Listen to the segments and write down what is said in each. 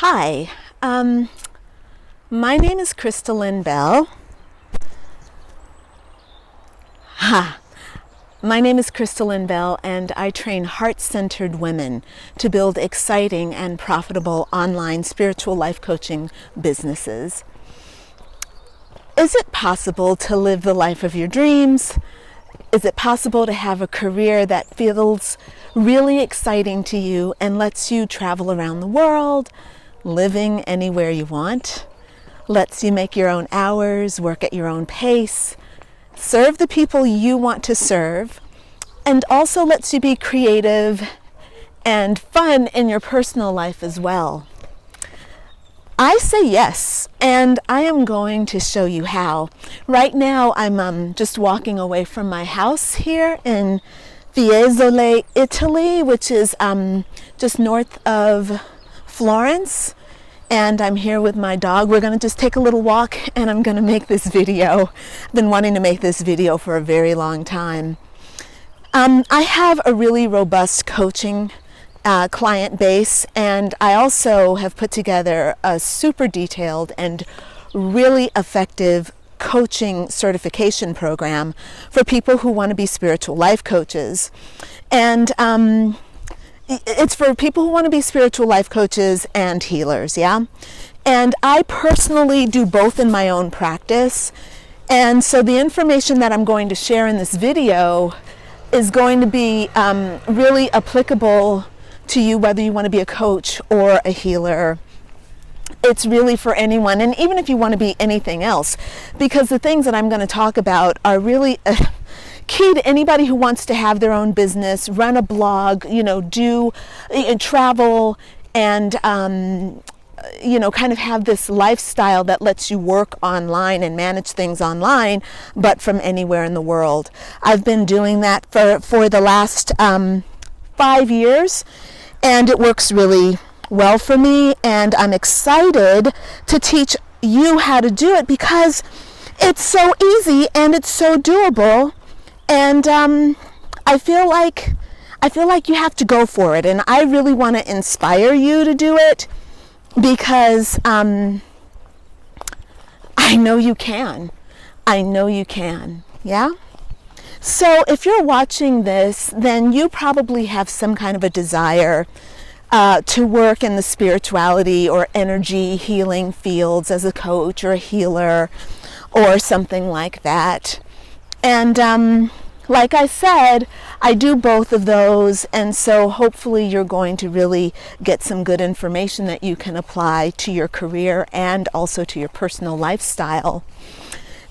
Hi, my name is Crystalline Bell. My name is Crystalline Bell, and I train heart-centered women to build exciting and profitable online spiritual life coaching businesses. Is it possible to live the life of your dreams? Is it possible to have a career that feels really exciting to you and lets you travel around the world, living anywhere you want, lets you make your own hours, work at your own pace, serve the people you want to serve, and also lets you be creative and fun in your personal life as well? I say yes, and I am going to show you how. Right now I'm just walking away from my house here in Fiesole, Italy, which is just north of Florence, and I'm here with my dog. We're going to just take a little walk, and I'm going to make this video. I've been wanting to make this video for a very long time. I have a really robust coaching client base, and I also have put together a super detailed and really effective coaching certification program for people who want to be spiritual life coaches. And it's for people who want to be spiritual life coaches and healers, yeah? And I personally do both in my own practice. And so the information that I'm going to share in this video is going to be really applicable to you, whether you want to be a coach or a healer. It's really for anyone, and even if you want to be anything else, because the things that I'm going to talk about are really key to anybody who wants to have their own business, run a blog, do travel, and kind of have this lifestyle that lets you work online and manage things online, but from anywhere in the world. I've been doing that for the last 5 years, and it works really well for me, and I'm excited to teach you how to do it because it's so easy and it's so doable. And I feel like you have to go for it, and I really want to inspire you to do it because I know you can. I know you can. Yeah? So if you're watching this, then you probably have some kind of a desire to work in the spirituality or energy healing fields as a coach or a healer or something like that. And like I said, I do both of those, and so hopefully you're going to really get some good information that you can apply to your career and also to your personal lifestyle.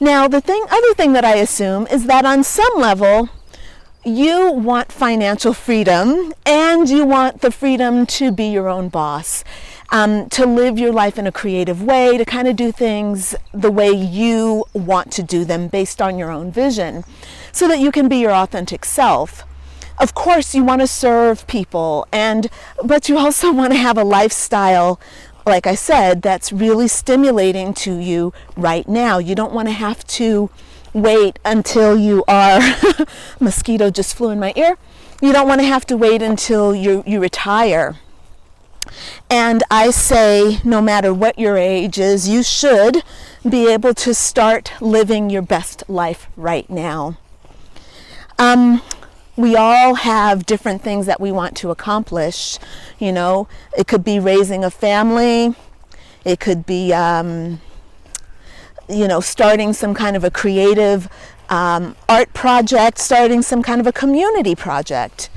Now, the other thing that I assume is that on some level, you want financial freedom, and you want the freedom to be your own boss, to live your life in a creative way, to kind of do things the way you want to do them based on your own vision, so that you can be your authentic self. Of course, you want to serve people, but you also want to have a lifestyle, like I said, that's really stimulating to you right now. You don't want to have to wait until you are mosquito just flew in my ear. You don't want to have to wait until you retire. And I say, no matter what your age is, you should be able to start living your best life right now. We all have different things that we want to accomplish. It could be raising a family. It could be starting some kind of a creative art project, starting some kind of a community project.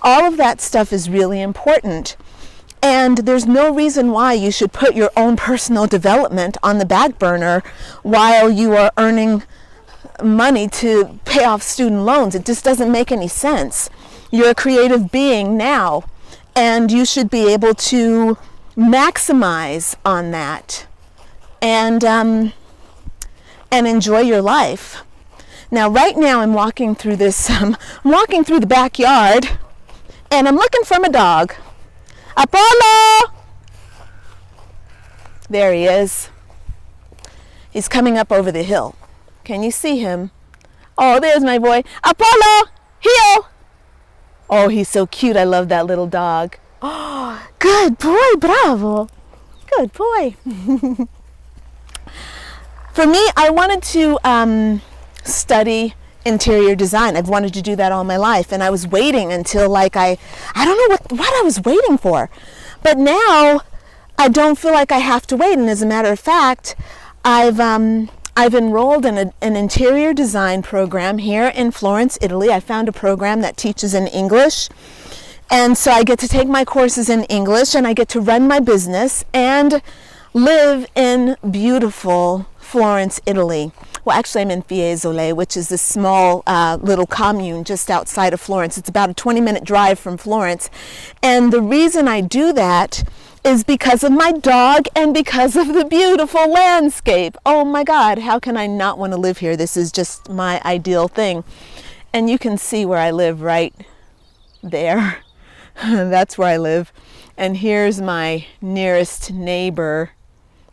All of that stuff is really important. And there's no reason why you should put your own personal development on the back burner while you are earning money to pay off student loans. It just doesn't make any sense. You're a creative being now, and you should be able to maximize on that and enjoy your life. Now, right now I'm walking through I'm walking through the backyard, and I'm looking for my dog. Apollo! There he is. He's coming up over the hill. Can you see him? Oh, there's my boy. Apollo! Here! Oh, he's so cute. I love that little dog. Oh, good boy. Bravo. Good boy. For me, I wanted to study interior design. I've wanted to do that all my life, and I was waiting until like I don't know what I was waiting for. But now I don't feel like I have to wait, and as a matter of fact, I've enrolled in an interior design program here in Florence, Italy. I found a program that teaches in English, and so I get to take my courses in English, and I get to run my business and live in beautiful Florence, Italy. Well, actually, I'm in Fiesole, which is this small little commune just outside of Florence. It's about a 20-minute drive from Florence. And the reason I do that is because of my dog and because of the beautiful landscape. Oh my God, how can I not want to live here? This is just my ideal thing. And you can see where I live right there. That's where I live. And here's my nearest neighbor.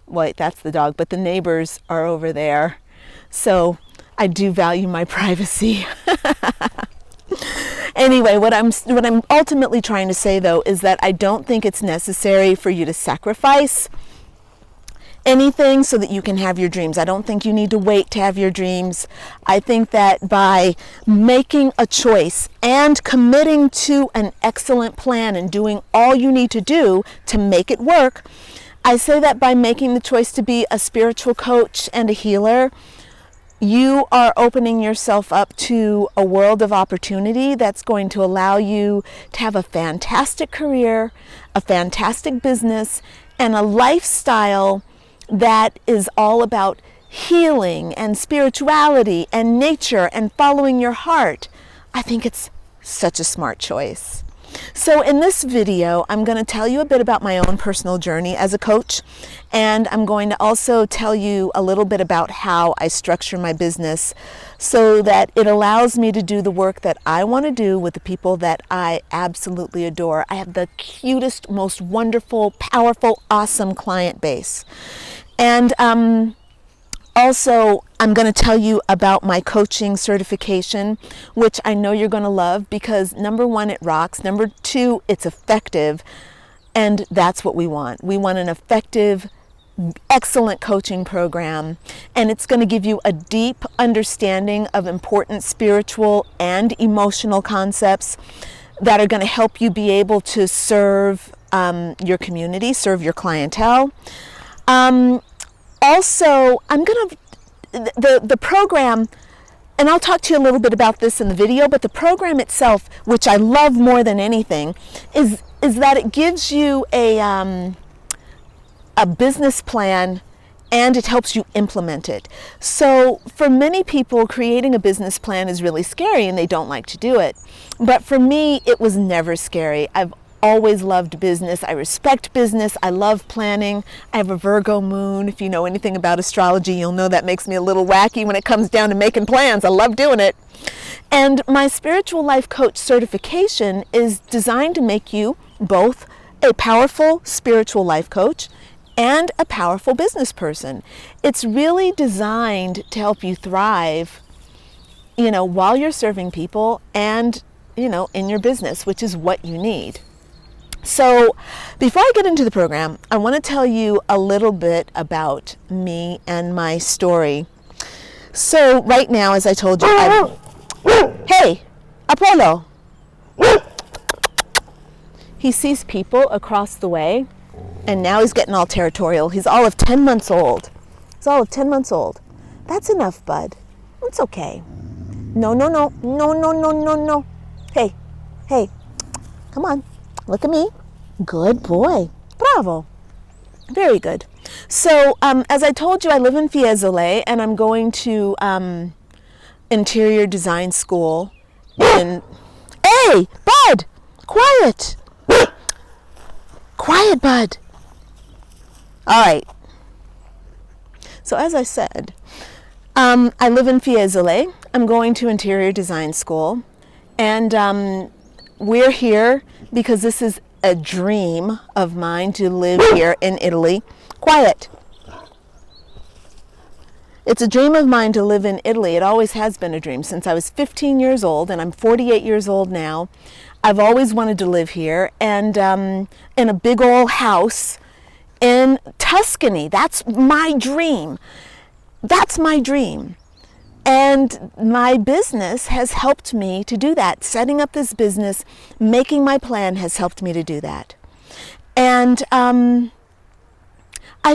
Wait, that's the dog, but the neighbors are over there. So I do value my privacy. Anyway, what I'm ultimately trying to say, though, is that I don't think it's necessary for you to sacrifice anything so that you can have your dreams. I don't think you need to wait to have your dreams. I think that by making a choice and committing to an excellent plan and doing all you need to do to make it work, I say that by making the choice to be a spiritual coach and a healer, you are opening yourself up to a world of opportunity that's going to allow you to have a fantastic career, a fantastic business, and a lifestyle that is all about healing and spirituality and nature and following your heart. I think it's such a smart choice. So in this video, I'm going to tell you a bit about my own personal journey as a coach, and I'm going to also tell you a little bit about how I structure my business so that it allows me to do the work that I want to do with the people that I absolutely adore. I have the cutest, most wonderful, powerful, awesome client base. And also, I'm going to tell you about my coaching certification, which I know you're going to love because number one, it rocks. Number two, it's effective. And that's what we want. We want an effective, excellent coaching program. And it's going to give you a deep understanding of important spiritual and emotional concepts that are going to help you be able to serve your community, serve your clientele. Also, the program, and I'll talk to you a little bit about this in the video, but the program itself, which I love more than anything, is that it gives you a business plan and it helps you implement it. So for many people, creating a business plan is really scary and they don't like to do it. But for me, it was never scary. I've always loved business. I respect business. I love planning. I have a Virgo moon. If you know anything about astrology, you'll know that makes me a little wacky when it comes down to making plans. I love doing it. And my spiritual life coach certification is designed to make you both a powerful spiritual life coach and a powerful business person. It's really designed to help you thrive, while you're serving people and, in your business, which is what you need. So before I get into the program, I want to tell you a little bit about me and my story. So right now, as I told you, hey, Apollo. He sees people across the way, and now he's getting all territorial. He's all of 10 months old. He's all of 10 months old. That's enough, bud. It's okay. No. Hey, come on. Look at me. Good boy. Bravo. Very good. So, as I told you, I live in Fiesole, and I'm going to interior design school. Hey, bud! Quiet! Quiet, bud! All right. So, as I said, I live in Fiesole. I'm going to interior design school, and we're here because this is a dream of mine to live here in Italy. Quiet. It's a dream of mine to live in Italy. It always has been a dream since I was 15 years old, and I'm 48 years old now. I've always wanted to live here, and in a big old house in Tuscany. That's my dream. That's my dream. And my business has helped me to do that. Setting up this business, making my plan has helped me to do that. And I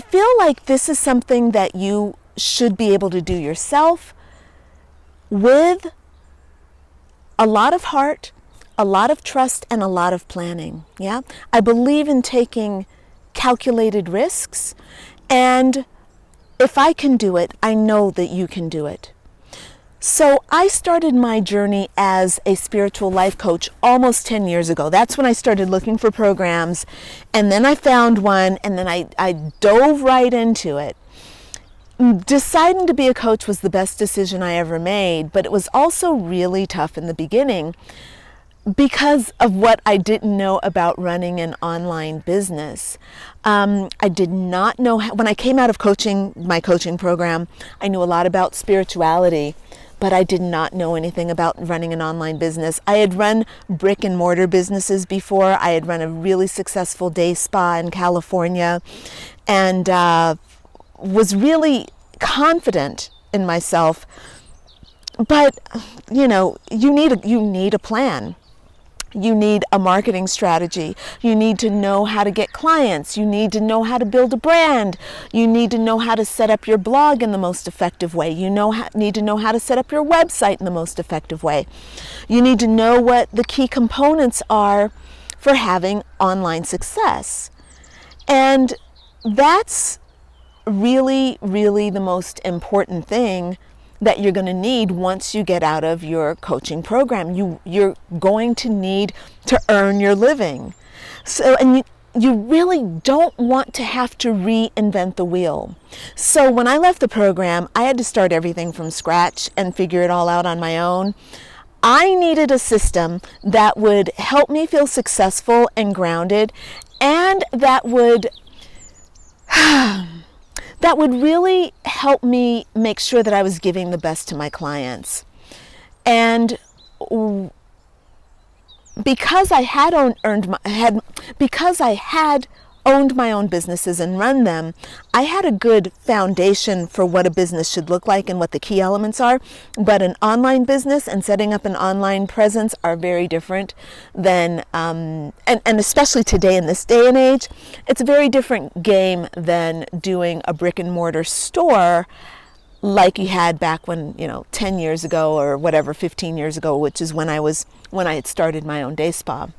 feel like this is something that you should be able to do yourself with a lot of heart, a lot of trust, and a lot of planning. Yeah, I believe in taking calculated risks, and if I can do it, I know that you can do it. So I started my journey as a spiritual life coach almost 10 years ago. That's when I started looking for programs, and then I found one, and then I dove right into it. Deciding to be a coach was the best decision I ever made, but it was also really tough in the beginning because of what I didn't know about running an online business. I did not know when I came out of my coaching program, I knew a lot about spirituality, but I did not know anything about running an online business. I had run brick and mortar businesses before. I had run a really successful day spa in California, and was really confident in myself. But you need a plan. You need a marketing strategy. You need to know how to get clients. You need to know how to build a brand. You need to know how to set up your blog in the most effective way. You need to know how to set up your website in the most effective way. You need to know what the key components are for having online success. And that's really, really the most important thing that you're going to need once you get out of your coaching program. You're going to need to earn your living. So, and you really don't want to have to reinvent the wheel. So when I left the program, I had to start everything from scratch and figure it all out on my own. I needed a system that would help me feel successful and grounded, and that would really help me make sure that I was giving the best to my clients. And because I had owned my own businesses and run them, I had a good foundation for what a business should look like and what the key elements are. But an online business and setting up an online presence are very different than, and especially today in this day and age, it's a very different game than doing a brick and mortar store like you had back when, 10 years ago or whatever, 15 years ago, which is when I had started my own day spa.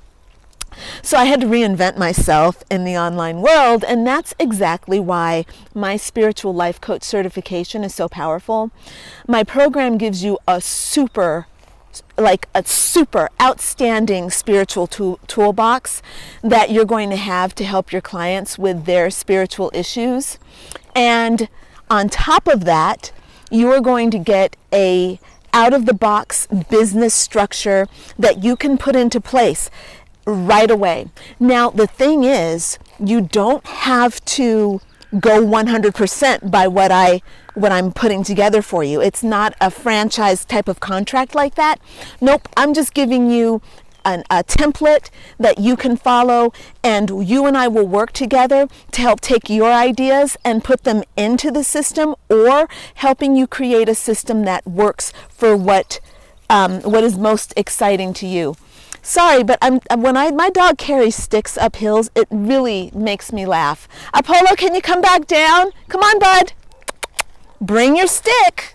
So I had to reinvent myself in the online world, and that's exactly why my spiritual life coach certification is so powerful. My program gives you a super outstanding spiritual toolbox that you're going to have to help your clients with their spiritual issues. And on top of that, you are going to get a out-of-the-box business structure that you can put into place right away. Now, the thing is, you don't have to go 100% by what I'm putting together for you. It's not a franchise type of contract like that. Nope, I'm just giving you a template that you can follow, and you and I will work together to help take your ideas and put them into the system, or helping you create a system that works for what is most exciting to you. Sorry, but when my dog carries sticks up hills, it really makes me laugh. Apollo, can you come back down? Come on, bud. Bring your stick.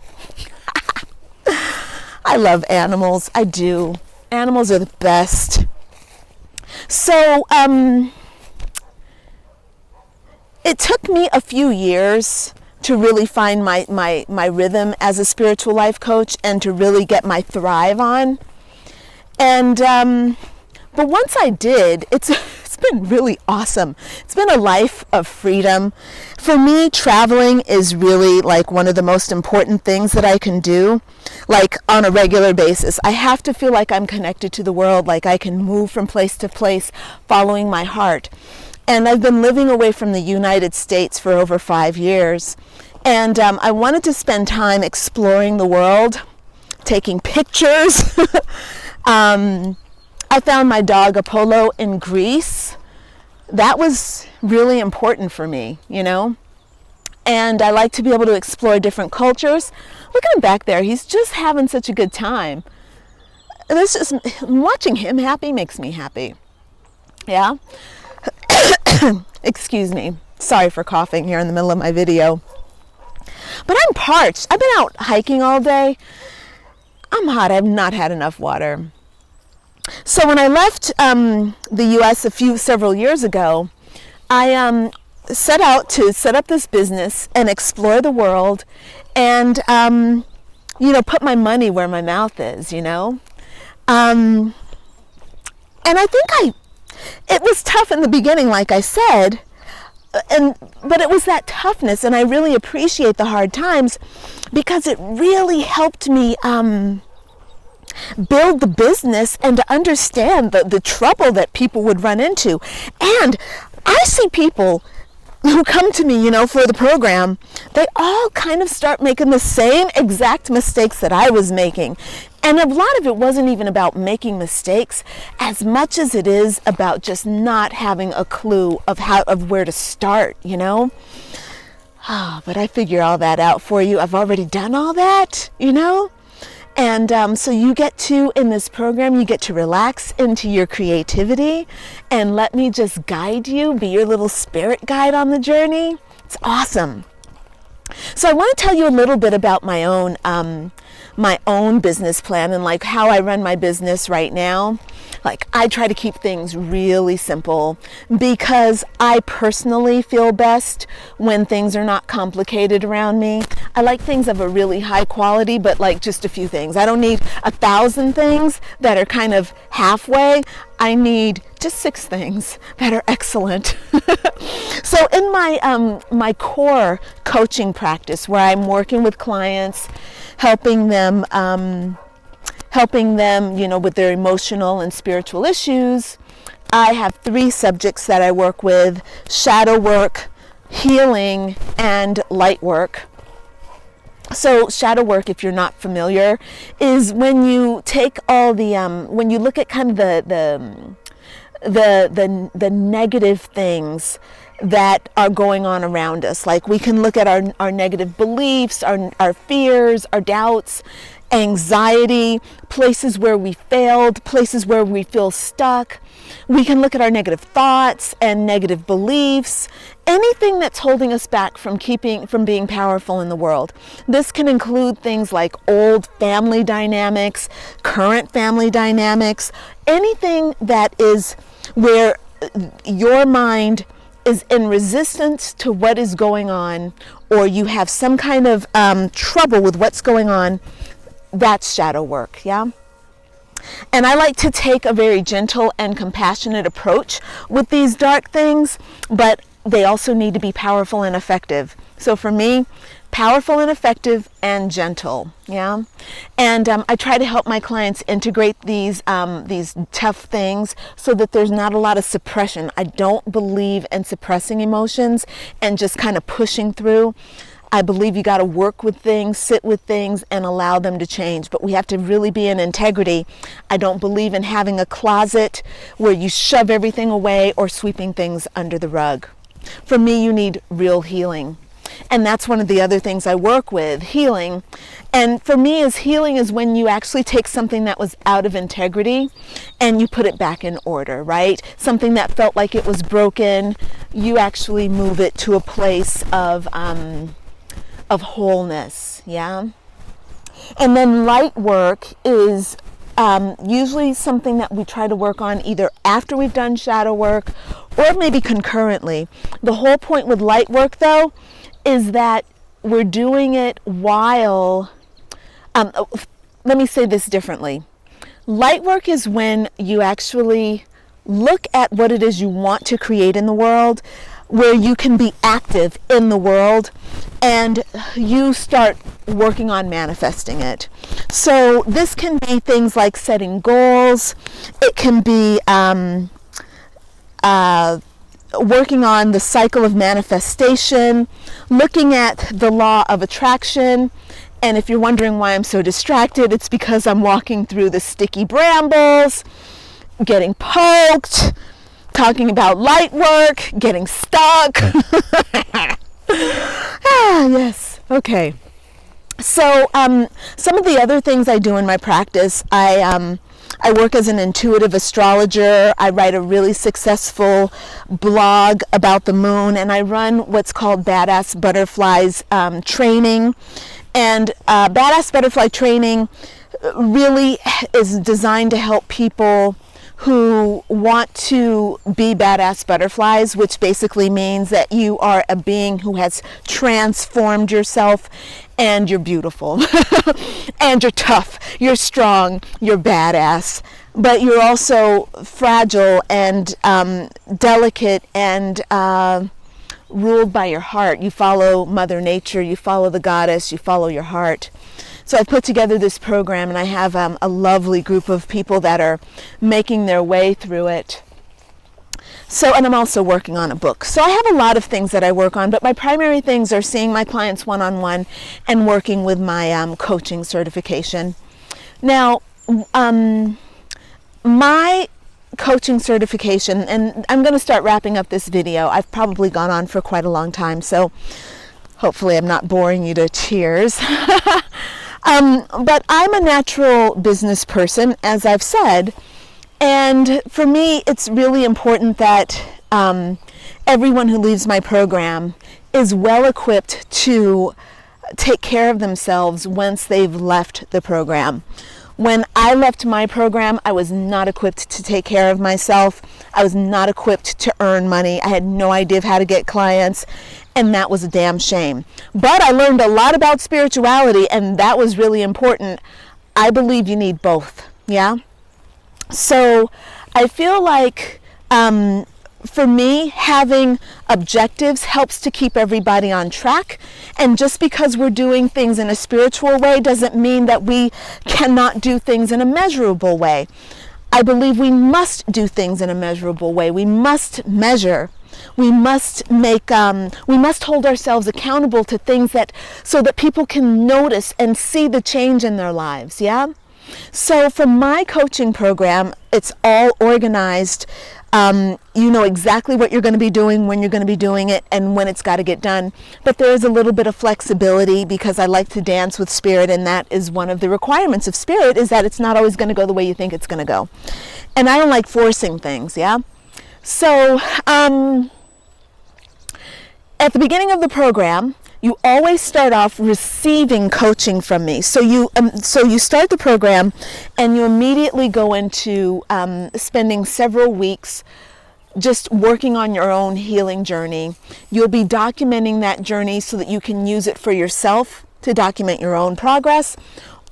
I love animals. I do. Animals are the best. So, it took me a few years to really find my rhythm as a spiritual life coach and to really get my thrive on. And but once I did, it's been really awesome. It's been a life of freedom. For me, traveling is really like one of the most important things that I can do, like on a regular basis. I have to feel like I'm connected to the world, like I can move from place to place following my heart. And I've been living away from the United States for over 5 years. And I wanted to spend time exploring the world, taking pictures. I found my dog Apollo in Greece. That was really important for me, you know? And I like to be able to explore different cultures. Look at him back there. He's just having such a good time. This just, watching him happy makes me happy. Yeah? Excuse me. Sorry for coughing here in the middle of my video. But I'm parched. I've been out hiking all day. I'm hot. I've not had enough water. So when I left the U.S. several years ago, I set out to set up this business and explore the world and, put my money where my mouth is, And I think it was tough in the beginning, like I said, but it was that toughness, and I really appreciate the hard times because it really helped me build the business and to understand the trouble that people would run into. And I see people who come to me, for the program, they all kind of start making the same exact mistakes that I was making. And a lot of it wasn't even about making mistakes as much as it is about just not having a clue of where to start, But I figure all that out for you. I've already done all that, And so you get to, in this program, you get to relax into your creativity and let me just guide you, be your little spirit guide on the journey. It's awesome. So I want to tell you a little bit about my own business plan and like how I run my business right now. Like I try to keep things really simple because I personally feel best when things are not complicated around me. I like things of a really high quality, but like just a few things. I don't need 1,000 things that are kind of halfway. I need just 6 things that are excellent. So in my core coaching practice, where I'm working with clients, helping them, with their emotional and spiritual issues, I have 3 subjects that I work with: shadow work, healing, and light work. So shadow work, if you're not familiar, is when you take all the when you look at kind of the negative things that are going on around us. Like we can look at our negative beliefs, our fears, our doubts, anxiety, places where we failed, places where we feel stuck. We can look at our negative thoughts and negative beliefs, anything that's holding us back from being powerful in the world. This can include things like old family dynamics, current family dynamics, anything that is where your mind is in resistance to what is going on, or you have some kind of trouble with what's going on. That's shadow work, yeah? And I like to take a very gentle and compassionate approach with these dark things, but they also need to be powerful and effective. So for me, powerful and effective and gentle, yeah? And I try to help my clients integrate these tough things so that there's not a lot of suppression. I don't believe in suppressing emotions and just kind of pushing through. I believe you got to work with things, sit with things, and allow them to change. But we have to really be in integrity. I don't believe in having a closet where you shove everything away or sweeping things under the rug. For me, you need real healing. And that's one of the other things I work with, healing. And for me, healing is when you actually take something that was out of integrity and you put it back in order, right? Something that felt like it was broken, you actually move it to a place of wholeness, yeah? And then light work is usually something that we try to work on either after we've done shadow work or maybe concurrently. The whole point with light work, though, is that we're doing it while, let me say this differently. Light work is when you actually look at what it is you want to create in the world, where you can be active in the world and you start working on manifesting it. So this can be things like setting goals. It can be working on the cycle of manifestation, looking at the law of attraction. And if you're wondering why I'm so distracted, it's because I'm walking through the sticky brambles, getting poked, talking about light work, getting stuck. Yes. Okay. So some of the other things I do in my practice, I work as an intuitive astrologer. I write a really successful blog about the moon, and I run what's called Badass Butterflies training. And Badass Butterfly training really is designed to help people who want to be badass butterflies, which basically means that you are a being who has transformed yourself, and you're beautiful and you're tough, you're strong, you're badass, but you're also fragile and delicate and ruled by your heart. You follow Mother Nature, you follow the goddess, you follow your heart. So I've put together this program, and I have a lovely group of people that are making their way through it. So, and I'm also working on a book. So I have a lot of things that I work on, but my primary things are seeing my clients one-on-one and working with my coaching certification. Now, my coaching certification, and I'm going to start wrapping up this video. I've probably gone on for quite a long time, so hopefully I'm not boring you to tears. But I'm a natural business person, as I've said, and for me it's really important that everyone who leaves my program is well equipped to take care of themselves once they've left the program. When I left my program, I was not equipped to take care of myself. I was not equipped to earn money. I had no idea of how to get clients, and that was a damn shame. But I learned a lot about spirituality, and that was really important. I believe you need both, yeah? So I feel like for me, having objectives helps to keep everybody on track. And just because we're doing things in a spiritual way doesn't mean that we cannot do things in a measurable way. I believe we must do things in a measurable way. We must measure. We must we must hold ourselves accountable to things so that people can notice and see the change in their lives, yeah? So for my coaching program, it's all organized. You know exactly what you're going to be doing, when you're going to be doing it, and when it's got to get done. But there is a little bit of flexibility because I like to dance with spirit, and that is one of the requirements of spirit, is that it's not always going to go the way you think it's going to go. And I don't like forcing things, yeah? So at the beginning of the program, you always start off receiving coaching from me. So you start the program, and you immediately go into spending several weeks just working on your own healing journey. You'll be documenting that journey so that you can use it for yourself to document your own progress,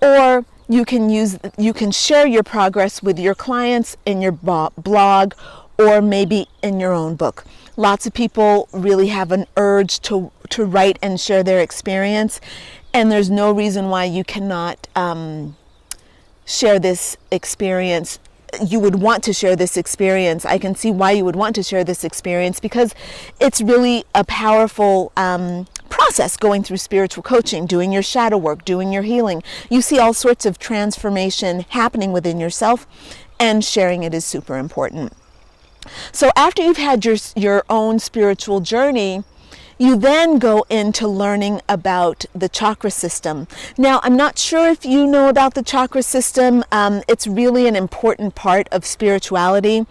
or you can share your progress with your clients in your blog, or maybe in your own book. Lots of people really have an urge to write and share their experience, and there's no reason why you cannot share this experience. You would want to share this experience. I can see why you would want to share this experience, because it's really a powerful process going through spiritual coaching, doing your shadow work, doing your healing. You see all sorts of transformation happening within yourself, and sharing it is super important. So after you've had your own spiritual journey, you then go into learning about the chakra system. Now, I'm not sure if you know about the chakra system. It's really an important part of spirituality.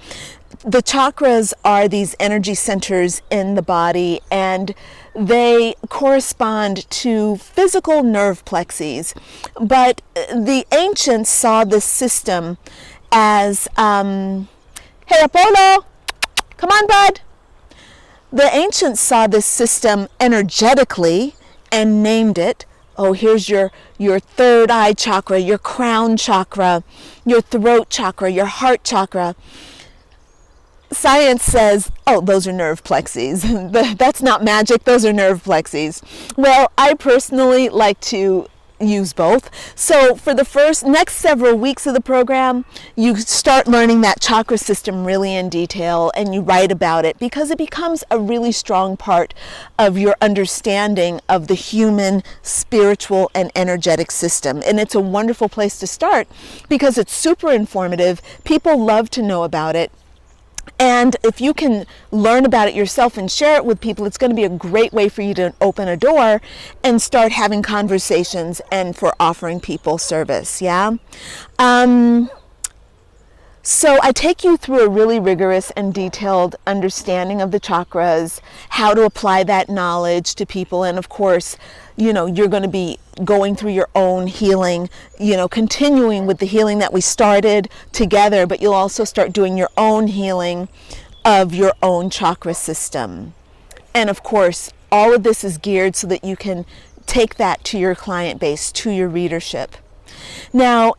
The chakras are these energy centers in the body, and they correspond to physical nerve plexes. But the ancients saw this system as, hey Apollo, come on bud. The ancients saw this system energetically and named it. Oh, here's your third eye chakra, your crown chakra, your throat chakra, your heart chakra. Science says, oh, those are nerve plexes. That's not magic, those are nerve plexes. Well, I personally like to use both. So for the next several weeks of the program, you start learning that chakra system really in detail, and you write about it, because it becomes a really strong part of your understanding of the human spiritual and energetic system. And it's a wonderful place to start because it's super informative. People love to know about it. And if you can learn about it yourself and share it with people, it's going to be a great way for you to open a door and start having conversations and for offering people service. Yeah. So I take you through a really rigorous and detailed understanding of the chakras, how to apply that knowledge to people. And of course, you're going to be going through your own healing, continuing with the healing that we started together, but you'll also start doing your own healing of your own chakra system. And of course, all of this is geared so that you can take that to your client base, to your readership. Now,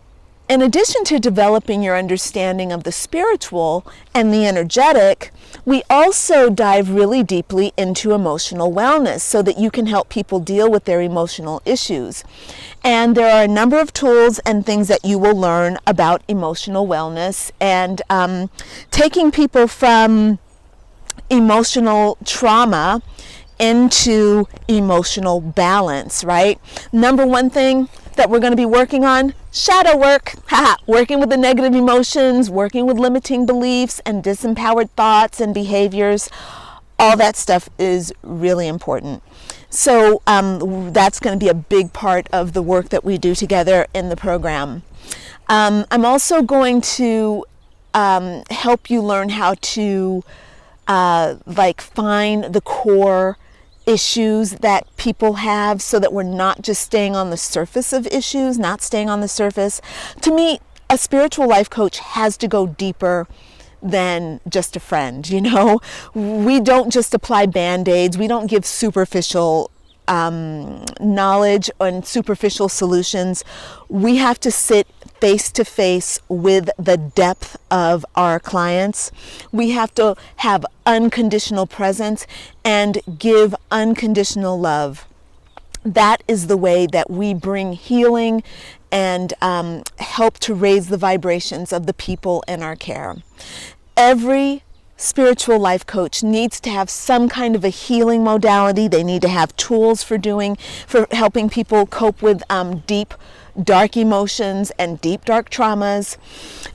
in addition to developing your understanding of the spiritual and the energetic, we also dive really deeply into emotional wellness so that you can help people deal with their emotional issues. And there are a number of tools and things that you will learn about emotional wellness and taking people from emotional trauma into emotional balance, right? Number one thing that we're going to be working on, shadow work. Working with the negative emotions, working with limiting beliefs and disempowered thoughts and behaviors. All that stuff is really important. So that's going to be a big part of the work that we do together in the program. I'm also going to help you learn how to find the core issues that people have so that we're not just staying on the surface of issues, not staying on the surface. To me, a spiritual life coach has to go deeper than just a friend, We don't just apply band-aids. We don't give superficial knowledge and superficial solutions. We have to sit face to face with the depth of our clients. We have to have unconditional presence and give unconditional love. That is the way that we bring healing and help to raise the vibrations of the people in our care. Every spiritual life coach needs to have some kind of a healing modality. They need to have tools for helping people cope with deep, dark emotions and deep, dark traumas.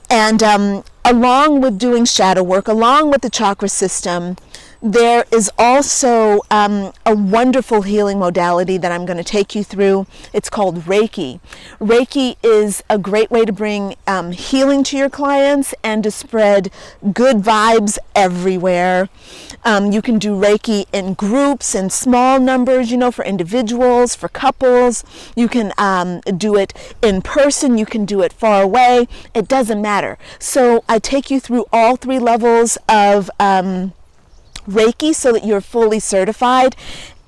And along with doing shadow work, along with the chakra system, there is also a wonderful healing modality that I'm going to take you through. It's called Reiki. Reiki is a great way to bring healing to your clients and to spread good vibes everywhere. You can do Reiki in groups, in small numbers, for individuals, for couples. You can do it in person. You can do it far away. It doesn't matter. So I take you through all three levels of Reiki so that you're fully certified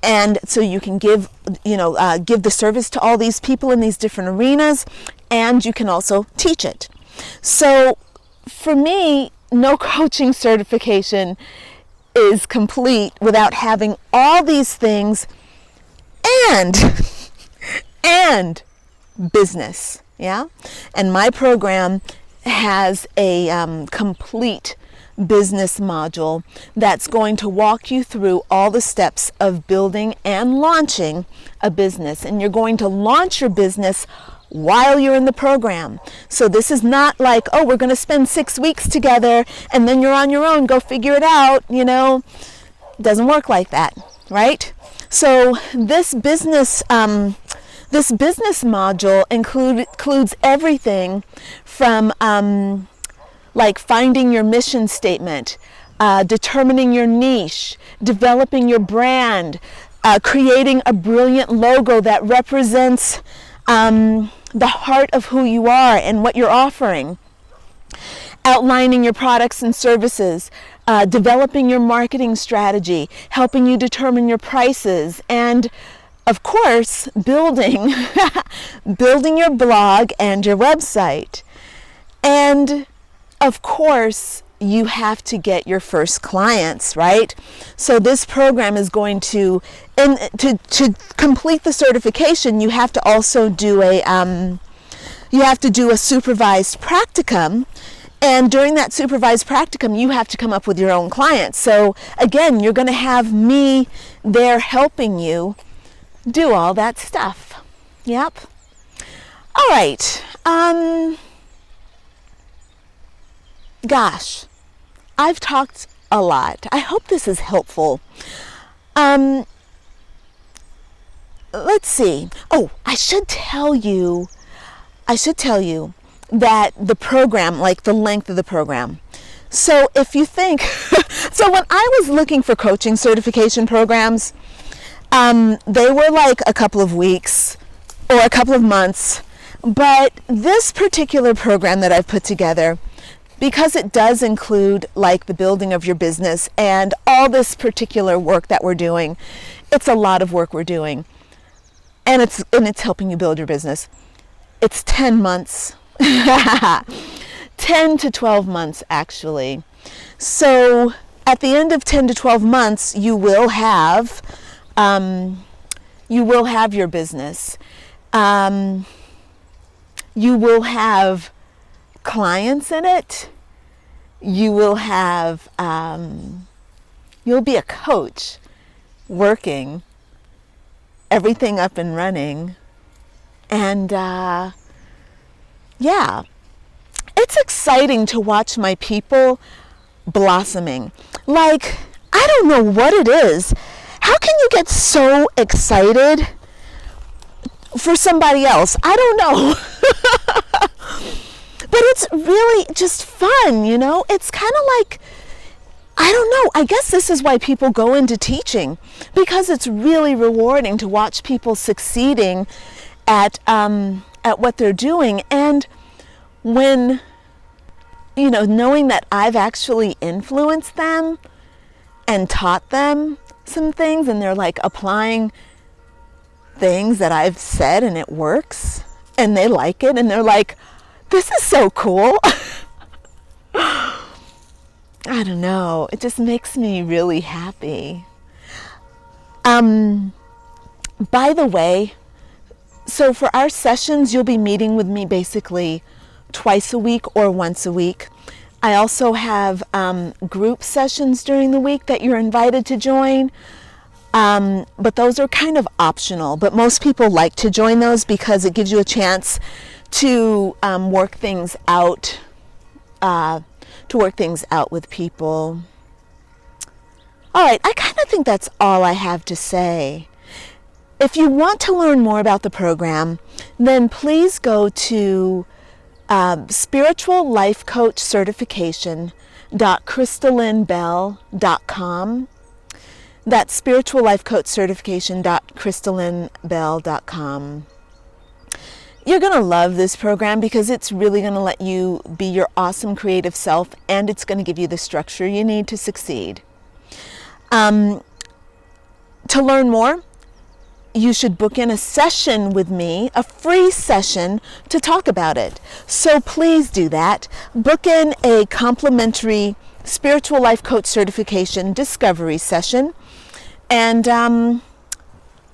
and so you can give the service to all these people in these different arenas, and you can also teach it. So for me, no coaching certification is complete without having all these things and business. Yeah. And my program has a complete business module that's going to walk you through all the steps of building and launching a business. And you're going to launch your business while you're in the program. So this is not like, oh, we're going to spend 6 weeks together and then you're on your own, go figure it out. It doesn't work like that, right? So this business module includes everything from finding your mission statement, determining your niche, developing your brand, creating a brilliant logo that represents the heart of who you are and what you're offering, outlining your products and services, developing your marketing strategy, helping you determine your prices, and of course, building your blog and your website. And of course, you have to get your first clients, right? So this program is going to complete the certification, you have to also do a supervised practicum. And during that supervised practicum, you have to come up with your own clients. So again, you're going to have me there helping you do all that stuff. Yep. All right. Gosh, I've talked a lot. I hope this is helpful. Let's see. Oh, I should tell you that the program, like the length of the program. So if you think, so when I was looking for coaching certification programs, they were like a couple of weeks or a couple of months. But this particular program that I've put together, because it does include like the building of your business and all this particular work that we're doing, it's a lot of work we're doing. And it's helping you build your business. It's 10 months. 10 to 12 months actually. So at the end of 10 to 12 months, you will have your business. You will have clients in it. You will have, you'll be a coach working everything up and running. And yeah, it's exciting to watch my people blossoming. Like, I don't know what it is. How can you get so excited for somebody else? I don't know. But it's really just fun, you know? It's kind of like, I don't know. I guess this is why people go into teaching, because it's really rewarding to watch people succeeding at what they're doing. And when, you know, knowing that I've actually influenced them and taught them some things, and they're like applying things that I've said and it works, and they like it, and they're like, this is so cool. I don't know. It just makes me really happy. By the way, so for our sessions, you'll be meeting with me basically twice a week or once a week. I also have group sessions during the week that you're invited to join. But those are kind of optional. But most people like to join those because it gives you a chance to work things out. With people. All right, I kind of think that's all I have to say. If you want to learn more about the program, then please go to spirituallifecoachcertification.crystallinebell.com. That's spirituallifecoachcertification.crystallinebell.com. You're going to love this program because it's really going to let you be your awesome creative self, and it's going to give you the structure you need to succeed. To learn more, you should book in a session with me, a free session to talk about it. So please do that. Book in a complimentary Spiritual Life Coach Certification Discovery session, and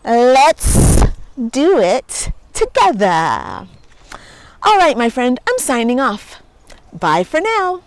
let's do it together. All right, my friend, I'm signing off. Bye for now.